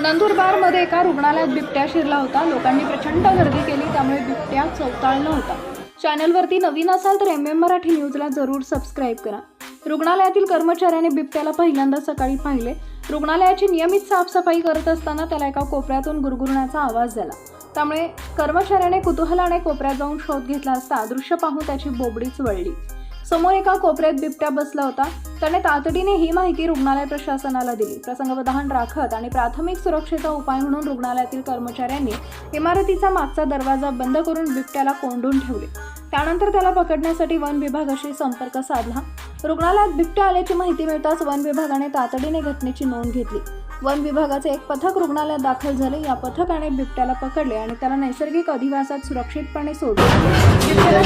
नंदुरबारमध्ये एका रुग्णालयात बिबट्या शिरला होता। लोकांनी प्रचंड गर्दी केली, त्यामुळे बिबट्या चौताळला होता। चॅनलवरती नवीन असाल तर MM मराठी न्यूजला जरूर सबस्क्राईब करा। रुग्णालयातील कर्मचाऱ्याने बिबट्याला पहिल्यांदा सकाळी पाहिले। रुग्णालयाची नियमित साफसफाई करत असताना त्याला एका कोपऱ्यातून गुरगुरण्याचा आवाज झाला। त्यामुळे कर्मचाऱ्याने कुतूहलाने कोपऱ्यात जाऊन शोध घेतला असता दृश्य पाहून त्याची बोबडीच वळली। समोर एका कोपऱ्यात बिबट्या बसला होता। त्याने तातडीने ही माहिती रुग्णालय प्रशासनाला दिली। प्रसंगावधान राखत आणि प्राथमिक सुरक्षेचा उपाय म्हणून रुग्णालयातील कर्मचाऱ्यांनी इमारतीचा मागचा दरवाजा बंद करून बिबट्याला कोंडून ठेवले। त्यानंतर त्याला पकडण्यासाठी वन विभागाशी संपर्क साधला। रुग्णालयात बिबट्या आल्याची माहिती मिळताच वन विभागाने तातडीने घटनेची नोंद घेतली। वन विभागाचे एक पथक रुग्णालयात दाखल झाले। या पथकाने बिबट्याला पकडले आणि त्याला नैसर्गिक अधिवासात सुरक्षितपणे सोडले। बिबट्याला